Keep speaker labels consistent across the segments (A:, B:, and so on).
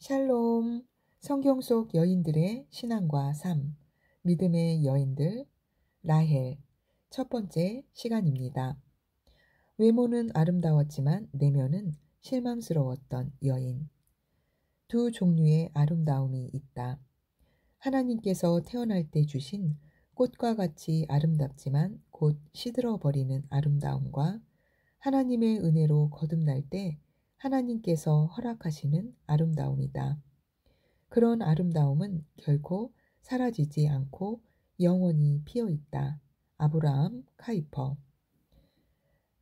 A: 샬롬, 성경 속 여인들의 신앙과 삶, 믿음의 여인들, 라헬, 첫 번째 시간입니다. 외모는 아름다웠지만 내면은 실망스러웠던 여인. 두 종류의 아름다움이 있다. 하나님께서 태어날 때 주신 꽃과 같이 아름답지만 곧 시들어버리는 아름다움과 하나님의 은혜로 거듭날 때 하나님께서 허락하시는 아름다움이다. 그런 아름다움은 결코 사라지지 않고 영원히 피어 있다. 아브라함 카이퍼.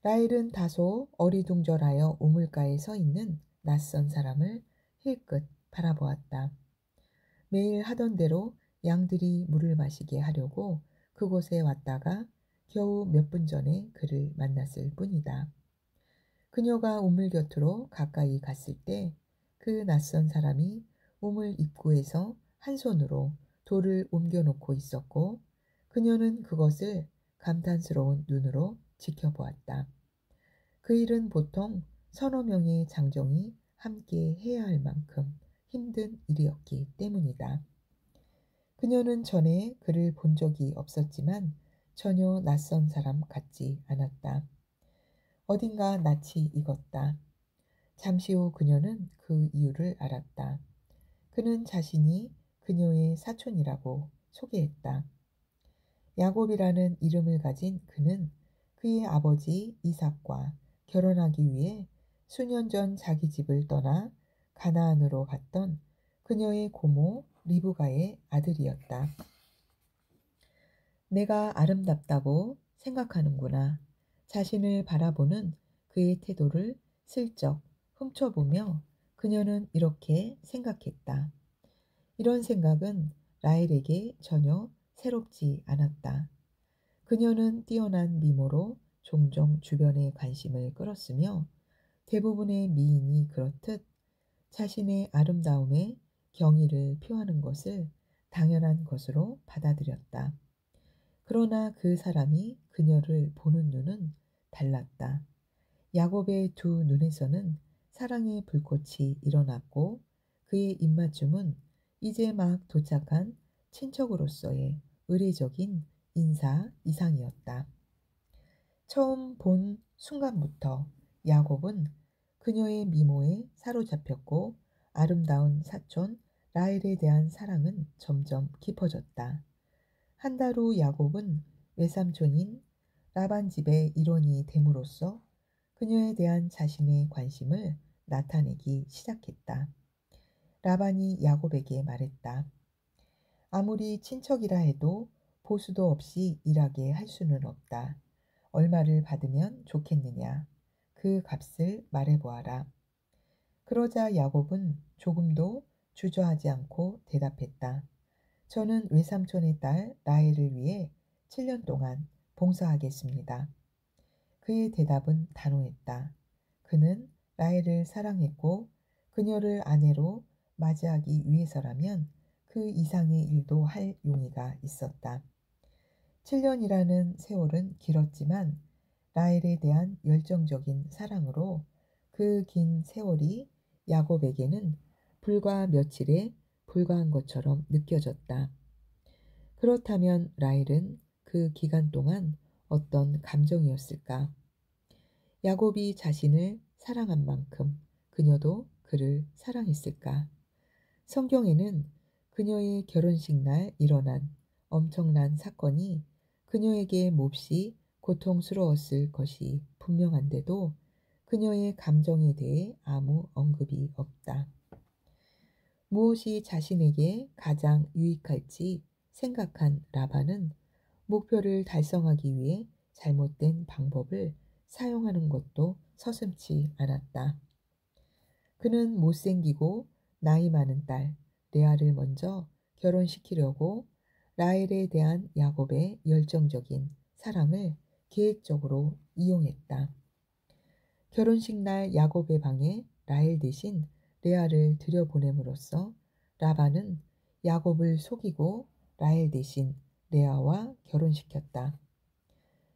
A: 라헬은 다소 어리둥절하여 우물가에 서 있는 낯선 사람을 힐끗 바라보았다. 매일 하던 대로 양들이 물을 마시게 하려고 그곳에 왔다가 겨우 몇 분 전에 그를 만났을 뿐이다. 그녀가 우물 곁으로 가까이 갔을 때 그 낯선 사람이 우물 입구에서 한 손으로 돌을 옮겨놓고 있었고 그녀는 그것을 감탄스러운 눈으로 지켜보았다. 그 일은 보통 서너 명의 장정이 함께 해야 할 만큼 힘든 일이었기 때문이다. 그녀는 전에 그를 본 적이 없었지만 전혀 낯선 사람 같지 않았다. 어딘가 낯이 익었다. 잠시 후 그녀는 그 이유를 알았다. 그는 자신이 그녀의 사촌이라고 소개했다. 야곱이라는 이름을 가진 그는 그의 아버지 이삭과 결혼하기 위해 수년 전 자기 집을 떠나 가나안으로 갔던 그녀의 고모 리브가의 아들이었다. 내가 아름답다고 생각하는구나. 자신을 바라보는 그의 태도를 슬쩍 훔쳐보며 그녀는 이렇게 생각했다. 이런 생각은 라헬에게 전혀 새롭지 않았다. 그녀는 뛰어난 미모로 종종 주변의 관심을 끌었으며 대부분의 미인이 그렇듯 자신의 아름다움에 경의를 표하는 것을 당연한 것으로 받아들였다. 그러나 그 사람이 그녀를 보는 눈은 달랐다. 야곱의 두 눈에서는 사랑의 불꽃이 일어났고 그의 입맞춤은 이제 막 도착한 친척으로서의 의례적인 인사 이상이었다. 처음 본 순간부터 야곱은 그녀의 미모에 사로잡혔고 아름다운 사촌 라헬에 대한 사랑은 점점 깊어졌다. 한 달 후 야곱은 외삼촌인 라반 집의 일원이 됨으로써 그녀에 대한 자신의 관심을 나타내기 시작했다. 라반이 야곱에게 말했다. 아무리 친척이라 해도 보수도 없이 일하게 할 수는 없다. 얼마를 받으면 좋겠느냐. 그 값을 말해보아라. 그러자 야곱은 조금도 주저하지 않고 대답했다. 저는 외삼촌의 딸 라헬을 위해 7년 동안 봉사하겠습니다. 그의 대답은 단호했다. 그는 라헬을 사랑했고 그녀를 아내로 맞이하기 위해서라면 그 이상의 일도 할 용의가 있었다. 7년이라는 세월은 길었지만 라헬에 대한 열정적인 사랑으로 그 긴 세월이 야곱에게는 불과 며칠에 불과한 것처럼 느껴졌다. 그렇다면 라헬은 그 기간 동안 어떤 감정이었을까? 야곱이 자신을 사랑한 만큼 그녀도 그를 사랑했을까? 성경에는 그녀의 결혼식 날 일어난 엄청난 사건이 그녀에게 몹시 고통스러웠을 것이 분명한데도 그녀의 감정에 대해 아무 언급이 없다. 무엇이 자신에게 가장 유익할지 생각한 라반은 목표를 달성하기 위해 잘못된 방법을 사용하는 것도 서슴지 않았다. 그는 못생기고 나이 많은 딸 레아를 먼저 결혼시키려고 라헬에 대한 야곱의 열정적인 사랑을 계획적으로 이용했다. 결혼식 날 야곱의 방에 라헬 대신 레아를 들여보냄으로써 라반은 야곱을 속이고 라헬 대신 레아와 결혼시켰다.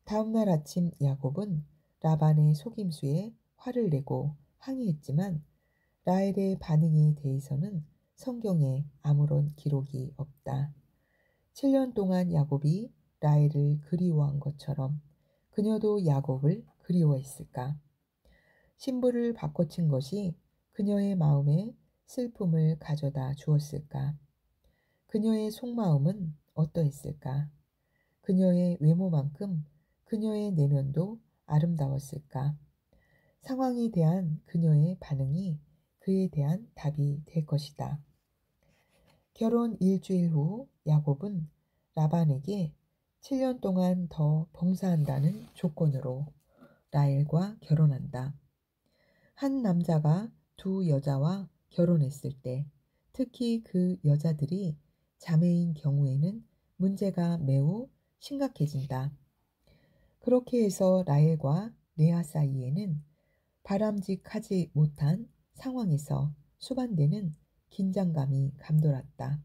A: 다음날 아침 야곱은 라반의 속임수에 화를 내고 항의했지만 라헬의 반응에 대해서는 성경에 아무런 기록이 없다. 7년 동안 야곱이 라헬을 그리워한 것처럼 그녀도 야곱을 그리워했을까? 신부를 바꿔친 것이 그녀의 마음에 슬픔을 가져다 주었을까? 그녀의 속마음은 어떠했을까? 그녀의 외모만큼 그녀의 내면도 아름다웠을까? 상황에 대한 그녀의 반응이 그에 대한 답이 될 것이다. 결혼 일주일 후 야곱은 라반에게 7년 동안 더 봉사한다는 조건으로 라헬과 결혼한다. 한 남자가 두 여자와 결혼했을 때, 특히 그 여자들이 자매인 경우에는 문제가 매우 심각해진다. 그렇게 해서 라헬과 레아 사이에는 바람직하지 못한 상황에서 수반되는 긴장감이 감돌았다.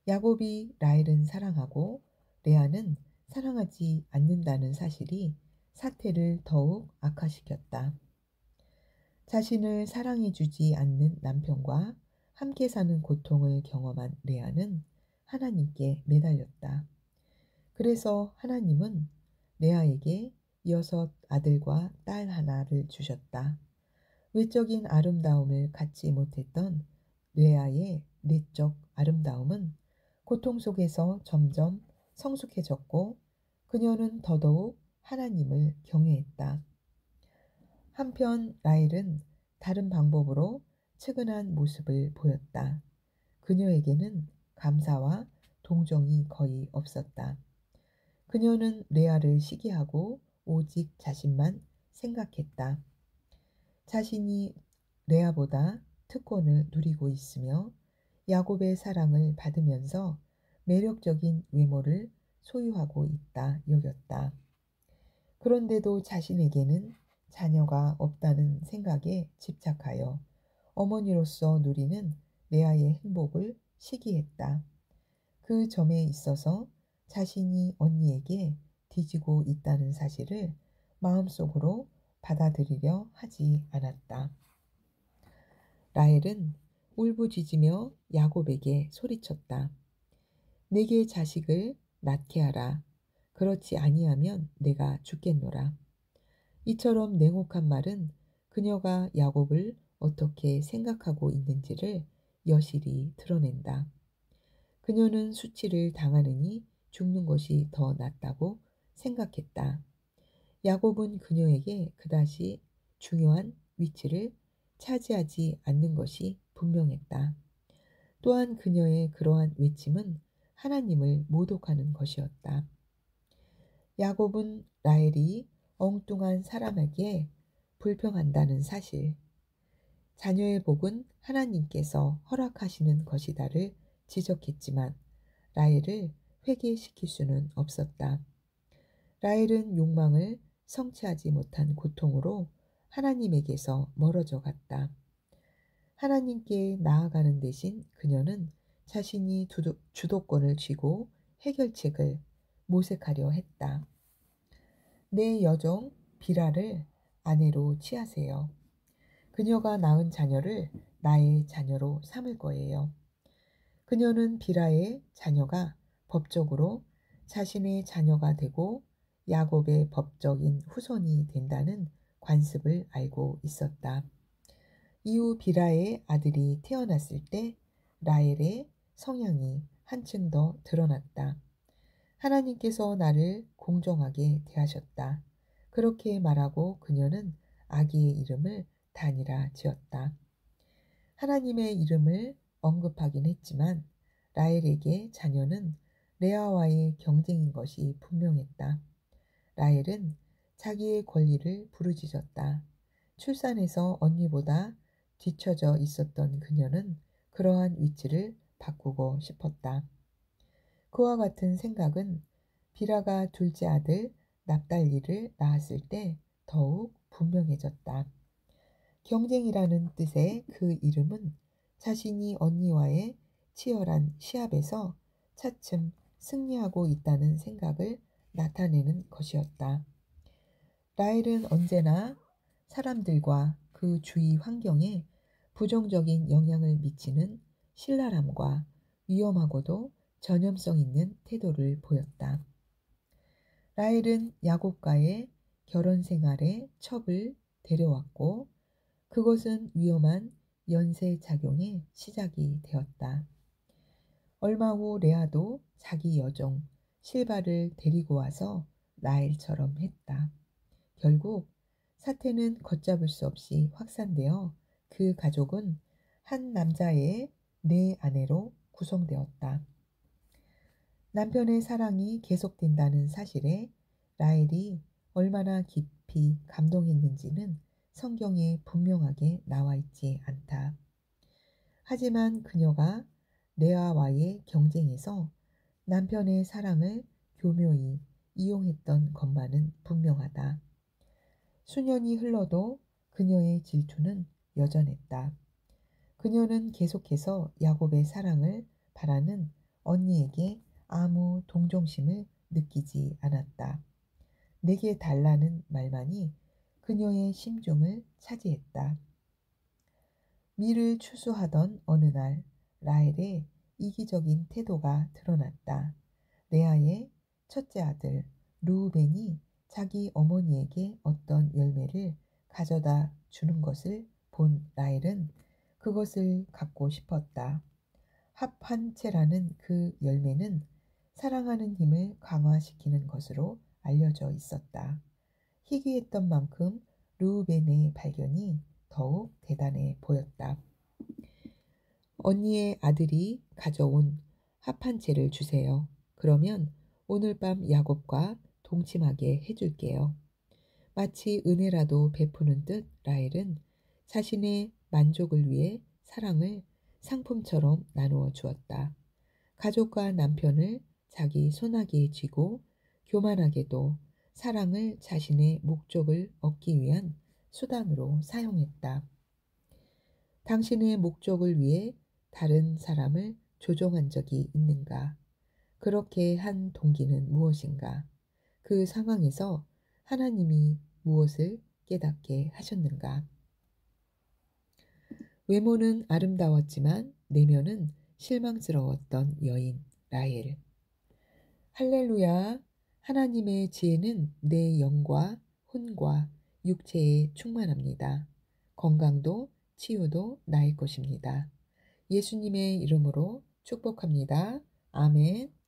A: 야곱이 라헬은 사랑하고 레아는 사랑하지 않는다는 사실이 사태를 더욱 악화시켰다. 자신을 사랑해주지 않는 남편과 함께 사는 고통을 경험한 레아는 하나님께 매달렸다. 그래서 하나님은 레아에게 6 아들과 딸 하나를 주셨다. 외적인 아름다움을 갖지 못했던 레아의 내적 아름다움은 고통 속에서 점점 성숙해졌고 그녀는 더더욱 하나님을 경외했다. 한편 라헬은 다른 방법으로 측은한 모습을 보였다. 그녀에게는 감사와 동정이 거의 없었다. 그녀는 레아를 시기하고 오직 자신만 생각했다. 자신이 레아보다 특권을 누리고 있으며 야곱의 사랑을 받으면서 매력적인 외모를 소유하고 있다 여겼다. 그런데도 자신에게는 자녀가 없다는 생각에 집착하여 어머니로서 누리는 레아의 행복을 시기했다. 그 점에 있어서 자신이 언니에게 뒤지고 있다는 사실을 마음속으로 받아들이려 하지 않았다. 라헬은 울부짖으며 야곱에게 소리쳤다. 내게 자식을 낳게 하라. 그렇지 아니하면 내가 죽겠노라. 이처럼 냉혹한 말은 그녀가 야곱을 어떻게 생각하고 있는지를 여실히 드러낸다. 그녀는 수치를 당하느니 죽는 것이 더 낫다고 생각했다. 야곱은 그녀에게 그다지 중요한 위치를 차지하지 않는 것이 분명했다. 또한 그녀의 그러한 외침은 하나님을 모독하는 것이었다. 야곱은 라헬이 엉뚱한 사람에게 불평한다는 사실, 자녀의 복은 하나님께서 허락하시는 것이다를 지적했지만 라헬을 회개시킬 수는 없었다. 라헬은 욕망을 성취하지 못한 고통으로 하나님에게서 멀어져 갔다. 하나님께 나아가는 대신 그녀는 자신이 주도권을 쥐고 해결책을 모색하려 했다. 내 여종 비라를 아내로 취하세요. 그녀가 낳은 자녀를 나의 자녀로 삼을 거예요. 그녀는 비라의 자녀가 법적으로 자신의 자녀가 되고 야곱의 법적인 후손이 된다는 관습을 알고 있었다. 이후 비라의 아들이 태어났을 때 라헬의 성향이 한층 더 드러났다. 하나님께서 나를 공정하게 대하셨다. 그렇게 말하고 그녀는 아기의 이름을 단이라 지었다. 하나님의 이름을 언급하긴 했지만 라헬에게 자녀는 레아와의 경쟁인 것이 분명했다. 라헬은 자기의 권리를 부르짖었다. 출산에서 언니보다 뒤처져 있었던 그녀는 그러한 위치를 바꾸고 싶었다. 그와 같은 생각은 비라가 둘째 아들 납달리를 낳았을 때 더욱 분명해졌다. 경쟁이라는 뜻의 그 이름은 자신이 언니와의 치열한 시합에서 차츰 승리하고 있다는 생각을 나타내는 것이었다. 라헬은 언제나 사람들과 그 주위 환경에 부정적인 영향을 미치는 신랄함과 위험하고도 전염성 있는 태도를 보였다. 라헬은 야곱과의 결혼 생활에 첩을 데려왔고 그것은 위험한 연쇄작용의 시작이 되었다. 얼마 후 레아도 자기 여종 실바를 데리고 와서 라헬처럼 했다. 결국 사태는 걷잡을 수 없이 확산되어 그 가족은 한 남자의 네 아내로 구성되었다. 남편의 사랑이 계속된다는 사실에 라헬이 얼마나 깊이 감동했는지는 성경에 분명하게 나와 있지 않다. 하지만 그녀가 레아와의 경쟁에서 남편의 사랑을 교묘히 이용했던 것만은 분명하다. 수년이 흘러도 그녀의 질투는 여전했다. 그녀는 계속해서 야곱의 사랑을 바라는 언니에게 아무 동정심을 느끼지 않았다. 내게 달라는 말만이 그녀의 심중을 차지했다. 미를 추수하던 어느 날 라헬의 이기적인 태도가 드러났다. 레아의 첫째 아들 르우벤이 자기 어머니에게 어떤 열매를 가져다 주는 것을 본 라헬은 그것을 갖고 싶었다. 합한채라는 그 열매는 사랑하는 힘을 강화시키는 것으로 알려져 있었다. 희귀했던 만큼 르우벤의 발견이 더욱 대단해 보였다. 언니의 아들이 가져온 합한채를 주세요. 그러면 오늘 밤 야곱과 동침하게 해줄게요. 마치 은혜라도 베푸는 듯 라헬은 자신의 만족을 위해 사랑을 상품처럼 나누어 주었다. 가족과 남편을 자기 손아귀에 쥐고 교만하게도 사랑을 자신의 목적을 얻기 위한 수단으로 사용했다. 당신의 목적을 위해 다른 사람을 조종한 적이 있는가? 그렇게 한 동기는 무엇인가? 그 상황에서 하나님이 무엇을 깨닫게 하셨는가? 외모는 아름다웠지만 내면은 실망스러웠던 여인 라헬. 할렐루야. 하나님의 지혜는 내 영과 혼과 육체에 충만합니다. 건강도 치유도 나의 것입니다. 예수님의 이름으로 축복합니다. 아멘.